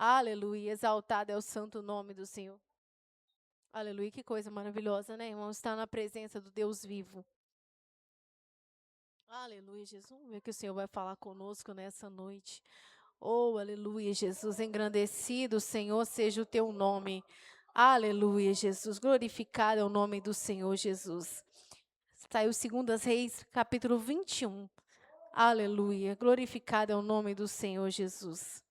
Aleluia. Exaltado é o santo nome do Senhor. Aleluia. Que coisa maravilhosa, né, irmão? Estar na presença do Deus vivo. Aleluia, Jesus. Vamos ver o que o Senhor vai falar conosco nessa noite. Oh, aleluia, Jesus. Engrandecido, Senhor, seja o teu nome. Aleluia, Jesus. Glorificado é o nome do Senhor, Jesus. Saiu 2 Reis, capítulo 21. Aleluia. Glorificado é o nome do Senhor, Jesus.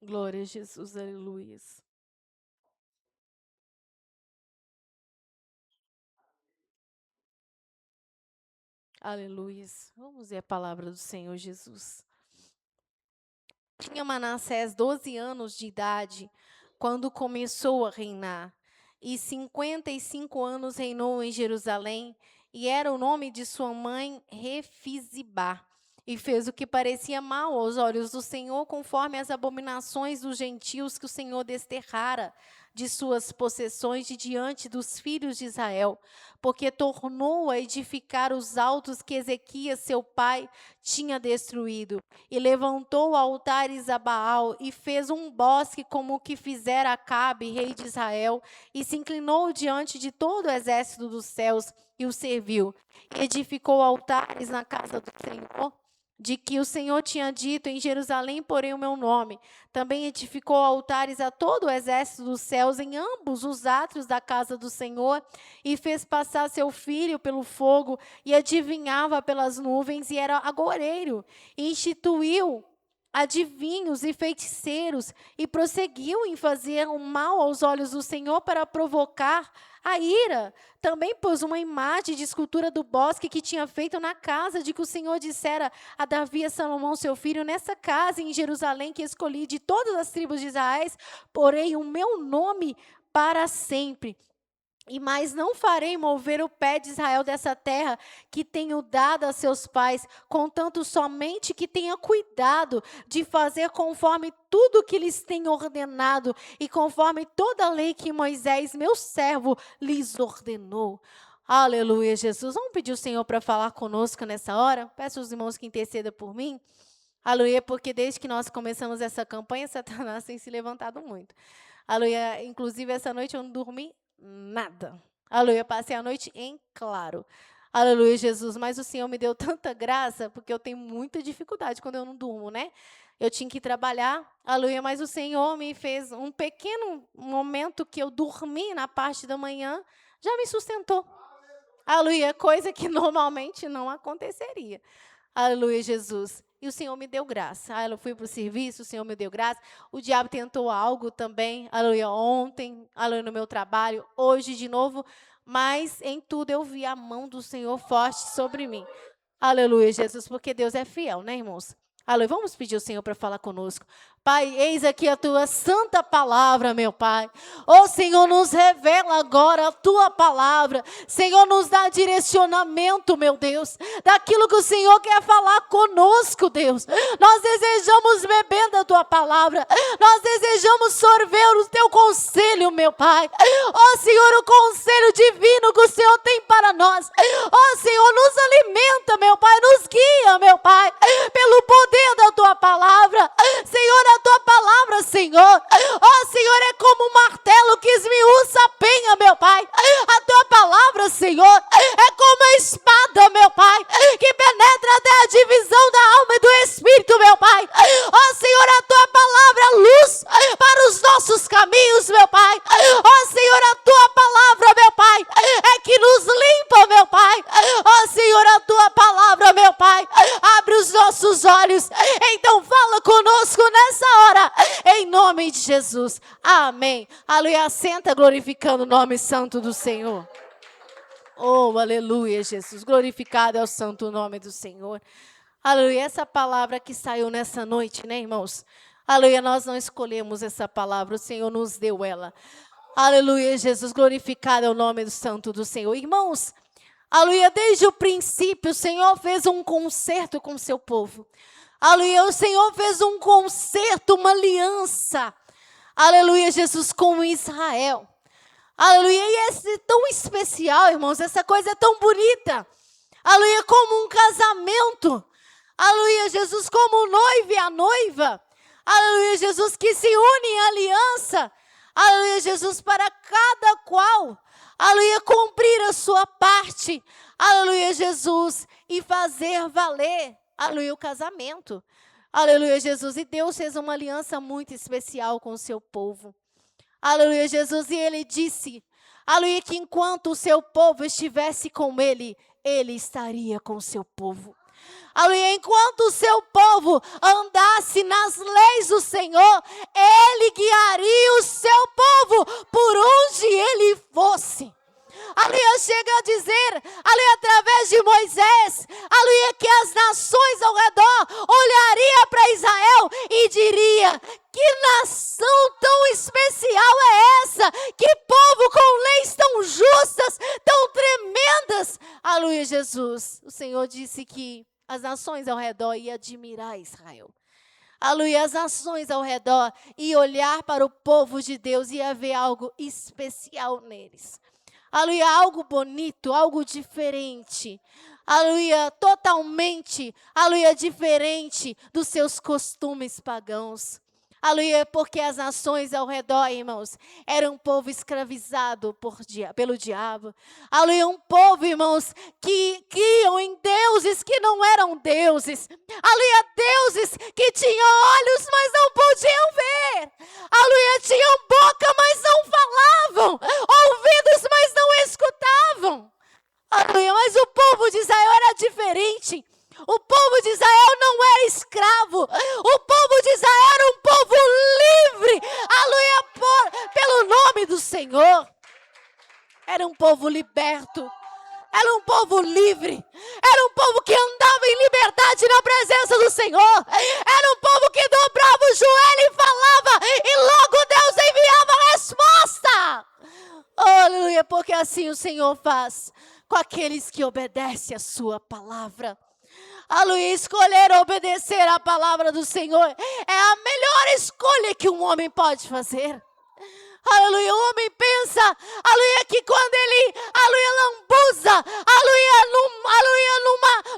Glória a Jesus, aleluia. Aleluia. Vamos ver a palavra do Senhor Jesus. Tinha Manassés 12 anos de idade quando começou a reinar, e 55 anos reinou em Jerusalém, e era o nome de sua mãe Refizibá. E fez o que parecia mal aos olhos do Senhor, conforme as abominações dos gentios que o Senhor desterrara de suas possessões de diante dos filhos de Israel, porque tornou a edificar os altos que Ezequias, seu pai, tinha destruído, e levantou altares a Baal, e fez um bosque como o que fizera Acabe, rei de Israel, e se inclinou diante de todo o exército dos céus, e o serviu. Edificou altares na casa do Senhor, de que o Senhor tinha dito: em Jerusalém porém o meu nome. Também edificou altares a todo o exército dos céus em ambos os átrios da casa do Senhor, e fez passar seu filho pelo fogo, e adivinhava pelas nuvens, e era agoureiro. E instituiu adivinhos e feiticeiros, e prosseguiu em fazer o mal aos olhos do Senhor para provocar a ira. Também pôs uma imagem de escultura do bosque que tinha feito na casa de que o Senhor dissera a Davi e a Salomão seu filho: nessa casa em Jerusalém que escolhi de todas as tribos de Israel, porei o meu nome para sempre. E mais não farei mover o pé de Israel dessa terra que tenho dado a seus pais, contanto somente que tenha cuidado de fazer conforme tudo que lhes tenho ordenado e conforme toda a lei que Moisés, meu servo, lhes ordenou. Aleluia, Jesus. Vamos pedir ao Senhor para falar conosco nessa hora? Peço aos irmãos que intercedam por mim. Aleluia, porque desde que nós começamos essa campanha, Satanás tem se levantado muito. Aleluia, inclusive essa noite eu não dormi nada. Aleluia, passei a noite em claro. Aleluia, Jesus. Mas o Senhor me deu tanta graça, porque eu tenho muita dificuldade quando eu não durmo, né? Eu tinha que trabalhar, aleluia, mas o Senhor me fez um pequeno momento que eu dormi na parte da manhã, já me sustentou. Aleluia, coisa que normalmente não aconteceria. Aleluia, Jesus. E o Senhor me deu graça. Eu fui para o serviço, o Senhor me deu graça. O diabo tentou algo também, aleluia, ontem, aleluia, no meu trabalho, hoje de novo. Mas em tudo eu vi a mão do Senhor forte sobre mim. Aleluia, Jesus, porque Deus é fiel, né, irmãos? Aleluia, vamos pedir ao Senhor para falar conosco. Pai, eis aqui a tua santa palavra, meu Pai. Ó Senhor, nos revela agora a tua palavra. Senhor, nos dá direcionamento, meu Deus, daquilo que o Senhor quer falar conosco, Deus. Nós desejamos beber da tua palavra. Nós desejamos sorver o teu conselho, meu Pai. Ó Senhor, o conselho divino que o Senhor tem para nós. Ó Senhor, nos alimenta, meu Pai, nos guia, meu Pai, pelo poder da tua palavra. Senhor, a tua palavra, Senhor, ó Senhor, é como um martelo que esmiuça a penha, meu Pai. A tua palavra, Senhor, é como a espada, meu Pai, que penetra até a divisão da alma e do espírito, meu Pai. Ó Senhor, a tua palavra é luz para os nossos caminhos, meu Pai. Ó Senhor, a tua palavra, meu Pai, é que nos limpa, meu Pai. Ó Senhor, a tua palavra, meu Pai, abre os nossos olhos. Então fala conosco nessa hora, em nome de Jesus. Amém. Aleluia. Senta glorificando o nome santo do Senhor. Oh, aleluia, Jesus. Glorificado é o santo nome do Senhor. Aleluia. Essa palavra que saiu nessa noite, né, irmãos? Aleluia. Nós não escolhemos essa palavra, o Senhor nos deu ela. Aleluia, Jesus. Glorificado é o nome do santo do Senhor. Irmãos, aleluia, desde o princípio o Senhor fez um concerto com o seu povo. Aleluia, o Senhor fez um concerto, uma aliança. Aleluia, Jesus, com Israel. Aleluia, e esse tão especial, irmãos, essa coisa é tão bonita. Aleluia, como um casamento. aleluia, Jesus, como o noivo e a noiva, aleluia, Jesus, que se unem em aliança, aleluia, Jesus, para cada qual, aleluia, cumprir a sua parte, aleluia, Jesus, e fazer valer, aleluia, o casamento, aleluia, Jesus, e Deus fez uma aliança muito especial com o seu povo, aleluia, Jesus, e Ele disse, aleluia, que enquanto o seu povo estivesse com Ele, Ele estaria com o seu povo. Aleluia, enquanto o seu povo andasse nas leis do Senhor, Ele guiaria o seu povo por onde Ele fosse. Aleluia, chega a dizer, aleluia, através de Moisés, aleluia, que as nações ao redor olhariam para Israel e diria, que nação tão especial é essa? Que povo com leis tão justas, tão tremendas. Aleluia, Jesus, o Senhor disse que as nações ao redor iam admirar Israel. Aleluia, as nações ao redor iam olhar para o povo de Deus e ia ver algo especial neles. Aleluia, algo bonito, algo diferente. Aleluia, totalmente, aleluia, diferente dos seus costumes pagãos. Aleluia, porque as nações ao redor, irmãos, eram um povo escravizado pelo diabo. Aleluia, um povo, irmãos, que criam em deuses que não eram deuses. Aleluia, deuses que tinham olhos, mas não podiam ver. Aleluia, tinham boca, mas não falavam. Ouvidos, mas não escutavam. Aleluia, mas o povo de Israel era diferente. O povo de Israel não era escravo. O povo de Israel era um povo livre. Aleluia, pelo nome do Senhor. Era um povo liberto. Era um povo livre. Era um povo que andava em liberdade na presença do Senhor. Era um povo que dobrava o joelho e falava. E logo Deus enviava a resposta. Aleluia, porque assim o Senhor faz com aqueles que obedecem a sua palavra. Aleluia, escolher obedecer a palavra do Senhor é a melhor escolha que um homem pode fazer. Aleluia, o homem pensa, aleluia, que quando ele, aleluia, lambuza,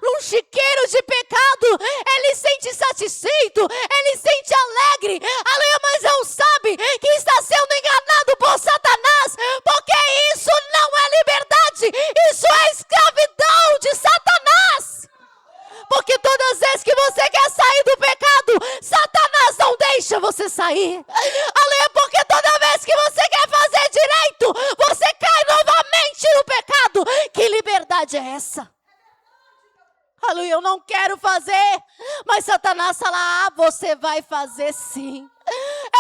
num chiqueiro de pecado, ele sente satisfeito, ele sente alegre, aleluia, mas não sabe que está sendo enganado por Satanás, porque isso não é liberdade, isso é escravidão de Satanás. Porque todas as vezes que você quer sair do pecado, Satanás não deixa você sair. Aleluia, porque toda vez que você quer fazer direito, você cai novamente no pecado. Que liberdade é essa? Aleluia, eu não quero fazer. Mas Satanás fala, você vai fazer sim.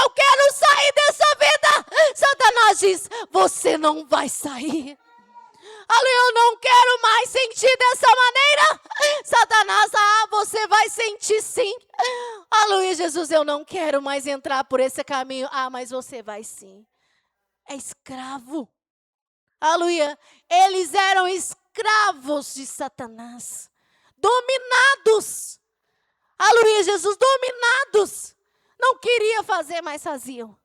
Eu quero sair dessa vida. Satanás diz, você não vai sair. Aleluia, eu não quero mais sentir dessa maneira. Satanás, você vai sentir sim. Aleluia, Jesus, eu não quero mais entrar por esse caminho. Mas você vai sim. É escravo. Aleluia, eles eram escravos de Satanás. Dominados. Aleluia, Jesus, dominados. Não queria fazer, mas faziam.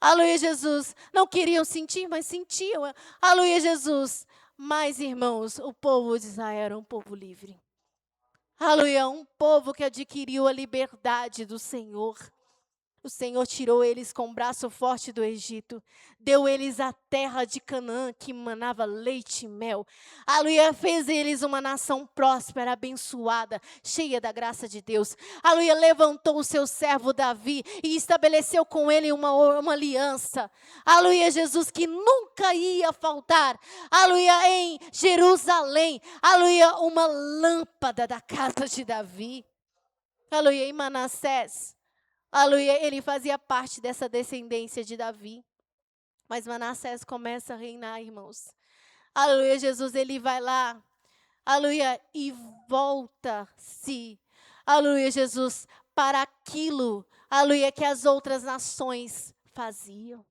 Aleluia, Jesus, não queriam sentir, mas sentiam. Aleluia, Jesus. Mas, irmãos, o povo de Israel era um povo livre. Aleluia, um povo que adquiriu a liberdade do Senhor. O Senhor tirou eles com o braço forte do Egito. Deu eles a terra de Canaã, que manava leite e mel. Aleluia, fez eles uma nação próspera, abençoada, cheia da graça de Deus. Aleluia, levantou o seu servo Davi e estabeleceu com ele uma aliança. Aleluia, Jesus, que nunca ia faltar. Aleluia, em Jerusalém. Aleluia, uma lâmpada da casa de Davi. Aleluia, em Manassés. Aleluia, ele fazia parte dessa descendência de Davi. Mas Manassés começa a reinar, irmãos. Aleluia, Jesus, ele vai lá. Aleluia, e volta-se. Aleluia, Jesus, para aquilo. Aleluia, que as outras nações faziam.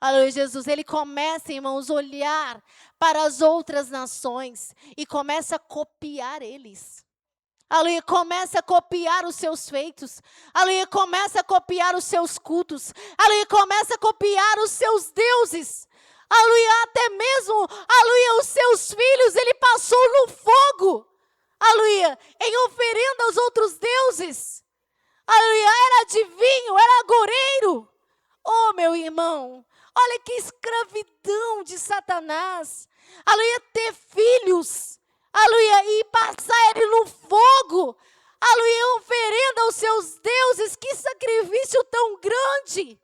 Aleluia, Jesus, ele começa, irmãos, a olhar para as outras nações e começa a copiar eles. Aleluia, começa a copiar os seus feitos. Aleluia, começa a copiar os seus cultos. Aleluia, começa a copiar os seus deuses. Aleluia, até mesmo, aleluia, os seus filhos, ele passou no fogo. Aleluia, aleluia, em oferenda aos outros deuses. Aleluia, era adivinho, era agoureiro. Oh, meu irmão, olha que escravidão de Satanás. Aleluia, ter filhos. Aleluia, e passar ele no fogo. Aleluia, oferenda aos seus deuses. Que sacrifício tão grande.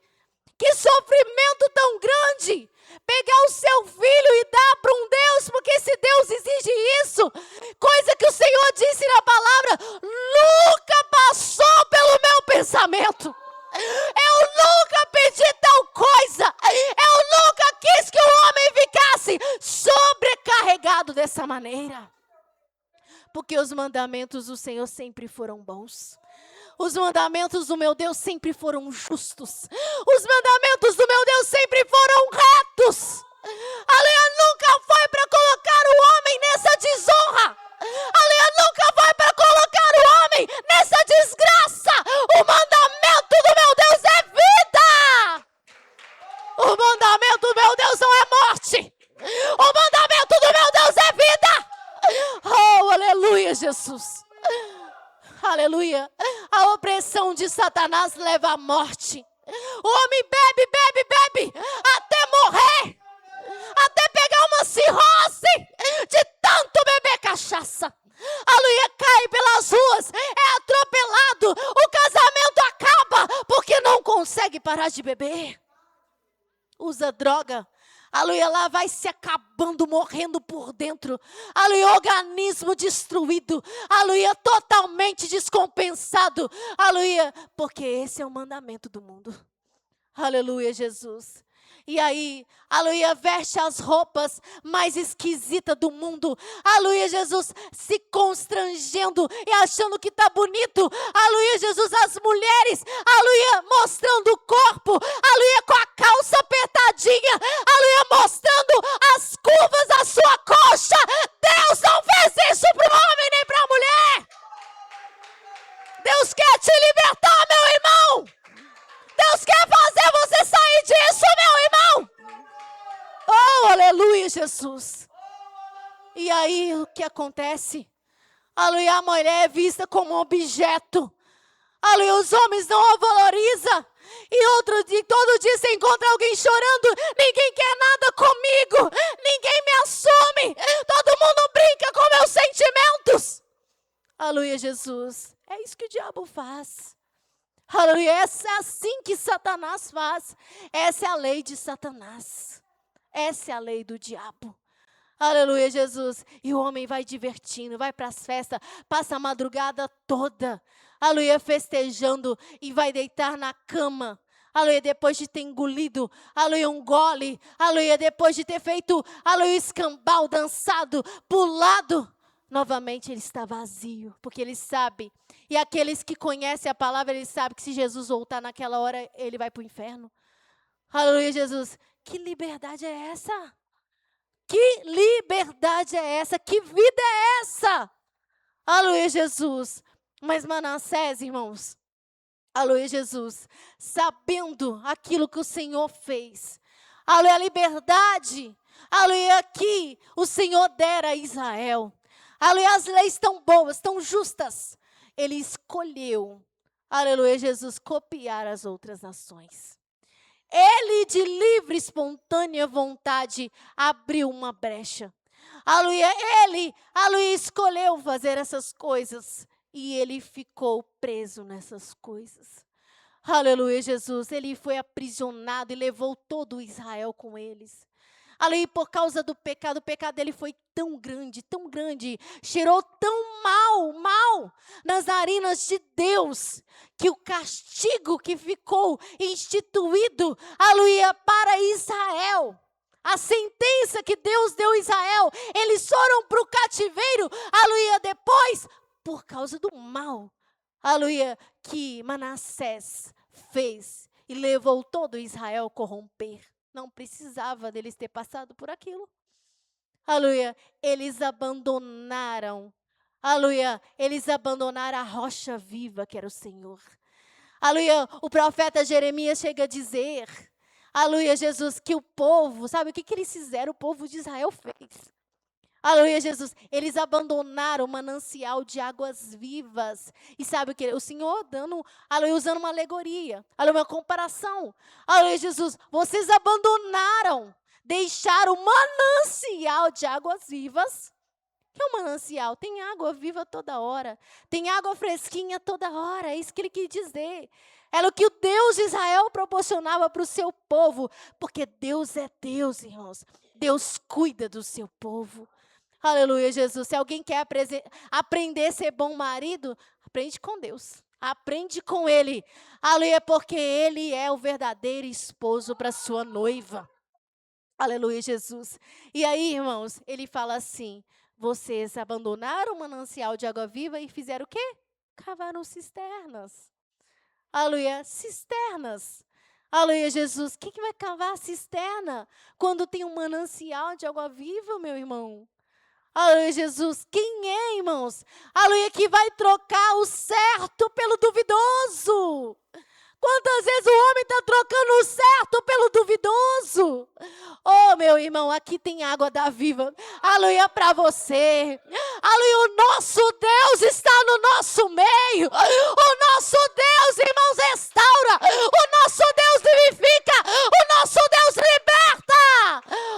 Que sofrimento tão grande. Pegar o seu filho e dar para um Deus, porque esse Deus exige isso. Coisa que o Senhor disse na palavra, nunca passou pelo meu pensamento. Eu nunca pedi tal coisa. Eu nunca quis que o homem ficasse sobrecarregado dessa maneira. Porque os mandamentos do Senhor sempre foram bons. Os mandamentos do meu Deus sempre foram justos. Os mandamentos do meu Deus sempre foram retos. Aleluia, nunca foi para colocar o homem nessa desonra. Aleluia, nunca foi para colocar o homem nessa desgraça. O mandamento do meu Deus é vida. O mandamento do meu Deus não é morte. O mandamento do meu Deus é vida. Oh, aleluia, Jesus. Aleluia. A opressão de Satanás leva à morte. O homem bebe, bebe, bebe, até morrer. Até pegar uma cirrose de tanto beber cachaça. Aleluia, cai pelas ruas, é atropelado. O casamento acaba porque não consegue parar de beber. Usa droga. Aleluia, lá vai se acabando, morrendo por dentro. Aleluia, organismo destruído. Aleluia, totalmente descompensado. Aleluia, porque esse é o mandamento do mundo. Aleluia, Jesus. E aí, aleluia, veste as roupas mais esquisitas do mundo. Aleluia, Jesus, se constrangendo e achando que está bonito. Aleluia, Jesus, as mulheres, aleluia, mostrando o corpo. Aleluia, com a calça apertadinha. Aleluia, mostrando as curvas da sua coxa. Deus não fez isso para o homem nem para a mulher. Deus quer te libertar, meu irmão. Deus quer fazer você sair disso, meu irmão. Oh, aleluia, Jesus. E aí, o que acontece? Aleluia, a mulher é vista como um objeto. Aleluia, os homens não a valorizam. E outro dia, todo dia você encontra alguém chorando. Ninguém quer nada comigo. Ninguém me assume. Todo mundo brinca com meus sentimentos. Aleluia, Jesus. É isso que o diabo faz. Aleluia, essa é assim que Satanás faz. Essa é a lei de Satanás. Essa é a lei do diabo. Aleluia, Jesus. E o homem vai divertindo, vai para as festas, passa a madrugada toda. Aleluia, festejando e vai deitar na cama. Aleluia, depois de ter engolido, aleluia, um gole. Aleluia, depois de ter feito, aleluia, escambau, dançado, pulado. Novamente ele está vazio, porque ele sabe. E aqueles que conhecem a palavra, eles sabem que se Jesus voltar naquela hora, ele vai para o inferno. Aleluia, Jesus. Que liberdade é essa? Que liberdade é essa? Que vida é essa? Aleluia, Jesus. Mas Manassés, irmãos, aleluia, Jesus, sabendo aquilo que o Senhor fez, aleluia, a liberdade, aleluia, que o Senhor dera a Israel. Aleluia, as leis tão boas, tão justas. Ele escolheu, aleluia, Jesus, copiar as outras nações. Ele, de livre, espontânea vontade, abriu uma brecha. Aleluia, ele, aleluia, escolheu fazer essas coisas. E ele ficou preso nessas coisas. Aleluia, Jesus, ele foi aprisionado e levou todo Israel com eles. Aleluia, por causa do pecado, o pecado dele foi tão grande, cheirou tão mal nas narinas de Deus, que o castigo que ficou instituído, aleluia, para Israel, a sentença que Deus deu a Israel, eles foram para o cativeiro, aleluia, depois, por causa do mal, aleluia, que Manassés fez e levou todo Israel a corromper. Não precisava deles ter passado por aquilo. Aleluia. Eles abandonaram. Aleluia. Eles abandonaram a rocha viva que era o Senhor. Aleluia. O profeta Jeremias chega a dizer, aleluia, Jesus, que o povo, sabe o que eles fizeram? O povo de Israel fez. Aleluia, Jesus. Eles abandonaram o manancial de águas vivas. E sabe o que? O Senhor dando, aleluia, usando uma alegoria, aleluia, uma comparação. Aleluia, Jesus. Vocês abandonaram, deixaram o manancial de águas vivas. Que é um manancial? Tem água viva toda hora. Tem água fresquinha toda hora. É isso que ele quis dizer. Era o que o Deus de Israel proporcionava para o seu povo. Porque Deus é Deus, irmãos. Deus cuida do seu povo. Aleluia, Jesus. Se alguém quer aprender a ser bom marido, aprende com Deus. Aprende com Ele. Aleluia, porque Ele é o verdadeiro esposo para sua noiva. Aleluia, Jesus. E aí, irmãos, ele fala assim: vocês abandonaram o manancial de água viva e fizeram o quê? Cavaram cisternas. Aleluia, cisternas. Aleluia, Jesus. Quem que vai cavar cisterna quando tem um manancial de água viva, meu irmão? Aleluia, Jesus. Quem é, irmãos? Aleluia, que vai trocar o certo pelo duvidoso. Quantas vezes o homem está trocando o certo pelo duvidoso? Oh, meu irmão, aqui tem água da viva. Aleluia para você. Aleluia, o nosso Deus está no nosso meio. O nosso Deus, irmãos, restaura. O nosso Deus vivifica. O nosso Deus liberta.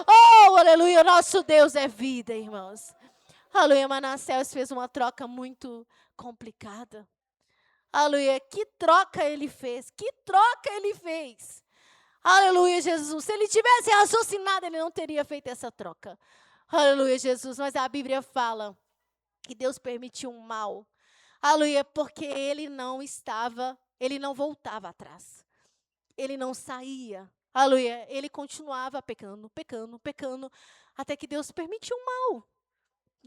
Oh, aleluia, o nosso Deus é vida, irmãos. Aleluia, Manassés fez uma troca muito complicada. Aleluia, que troca ele fez, que troca ele fez. Aleluia, Jesus. Se ele tivesse raciocinado, ele não teria feito essa troca. Aleluia, Jesus. Mas a Bíblia fala que Deus permitiu um mal. Aleluia, porque ele não voltava atrás. Ele não saía. Aleluia, ele continuava pecando, pecando, pecando, até que Deus permitiu um mal.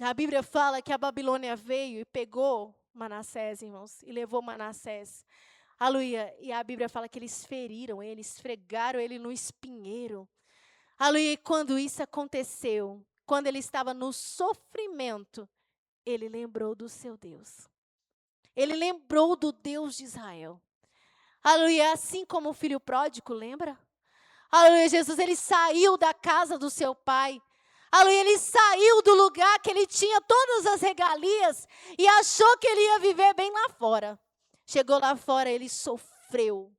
A Bíblia fala que a Babilônia veio e pegou Manassés, irmãos, e levou Manassés. Aleluia. E a Bíblia fala que eles feriram ele, esfregaram ele no espinheiro. Aleluia. E quando isso aconteceu, quando ele estava no sofrimento, ele lembrou do seu Deus. Ele lembrou do Deus de Israel. Aleluia. Assim como o filho pródigo, lembra? Aleluia, Jesus, ele saiu da casa do seu pai. Aleluia, ele saiu do lugar que ele tinha todas as regalias e achou que ele ia viver bem lá fora. Chegou lá fora, ele sofreu.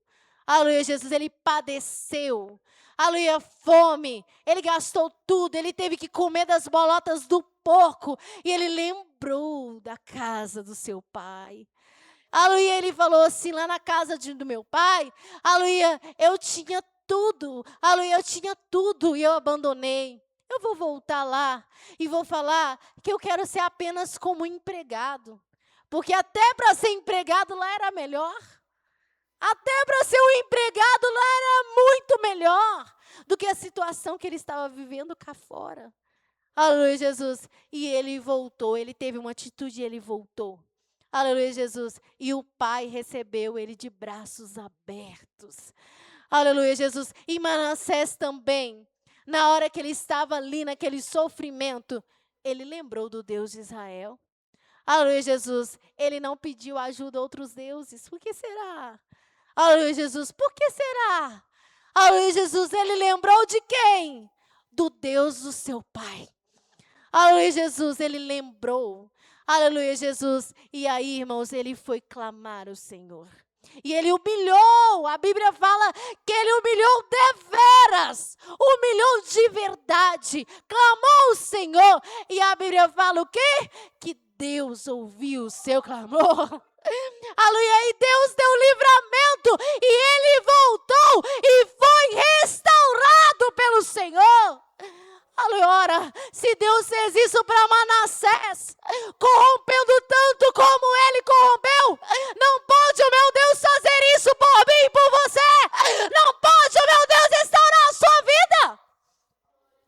Aleluia, Jesus, ele padeceu. Aleluia, fome. Ele gastou tudo, ele teve que comer das bolotas do porco. E ele lembrou da casa do seu pai. Aleluia, ele falou assim, lá na casa do meu pai, aleluia, eu tinha tudo. Aleluia, eu tinha tudo e eu abandonei. Eu vou voltar lá e vou falar que eu quero ser apenas como empregado. Porque até para ser empregado lá era melhor. Até para ser um empregado lá era muito melhor do que a situação que ele estava vivendo cá fora. Aleluia, Jesus. E ele voltou, ele teve uma atitude e ele voltou. Aleluia, Jesus. E o pai recebeu ele de braços abertos. Aleluia, Jesus. E Manassés também. Na hora que ele estava ali, naquele sofrimento, ele lembrou do Deus de Israel. Aleluia, Jesus. Ele não pediu ajuda a outros deuses. Por que será? Aleluia, Jesus. Por que será? Aleluia, Jesus. Ele lembrou de quem? Do Deus do seu pai. Aleluia, Jesus. Ele lembrou. Aleluia, Jesus. E aí, irmãos, ele foi clamar ao Senhor. E ele humilhou, a Bíblia fala que ele humilhou deveras, humilhou de verdade, clamou ao Senhor. E a Bíblia fala o quê? Que Deus ouviu o seu clamor. Aleluia, e Deus deu livramento, e ele voltou e foi restaurado pelo Senhor. Aleluia, ora, se Deus fez isso para Manassés, corrompendo tanto como ele corrompeu, não pode o meu Deus fazer isso por mim e por você. Não pode o meu Deus restaurar a sua vida.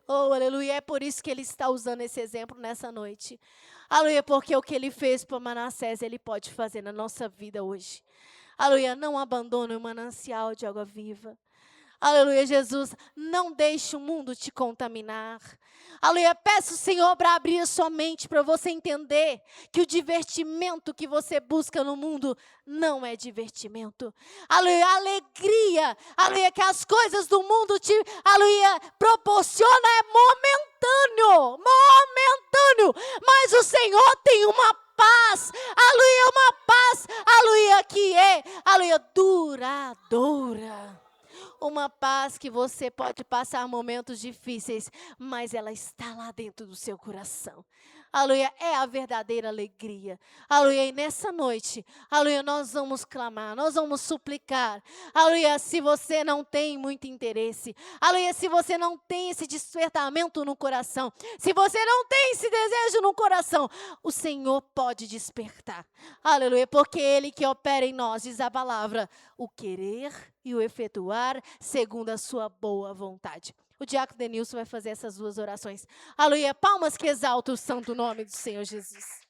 Oh, aleluia, é por isso que ele está usando esse exemplo nessa noite. Aleluia, porque o que ele fez para Manassés, ele pode fazer na nossa vida hoje. Aleluia, não abandone o manancial de água viva. Aleluia, Jesus, não deixe o mundo te contaminar. Aleluia, peço, Senhor, para abrir a sua mente, para você entender que o divertimento que você busca no mundo não é divertimento. Aleluia, a alegria, aleluia, que as coisas do mundo te, aleluia, proporciona é momentâneo, mas o Senhor tem uma paz, aleluia, uma paz, aleluia, que é, aleluia, duradoura. Uma paz que você pode passar momentos difíceis, mas ela está lá dentro do seu coração. Aleluia, é a verdadeira alegria. Aleluia, e nessa noite, aleluia, nós vamos clamar, nós vamos suplicar. Aleluia, se você não tem muito interesse, aleluia, se você não tem esse despertamento no coração, se você não tem esse desejo no coração, o Senhor pode despertar. Aleluia, porque Ele que opera em nós, diz a palavra, o querer e o efetuar segundo a sua boa vontade. O diácono Denilson vai fazer essas duas orações. Aleluia, palmas que exaltam o santo nome do Senhor Jesus.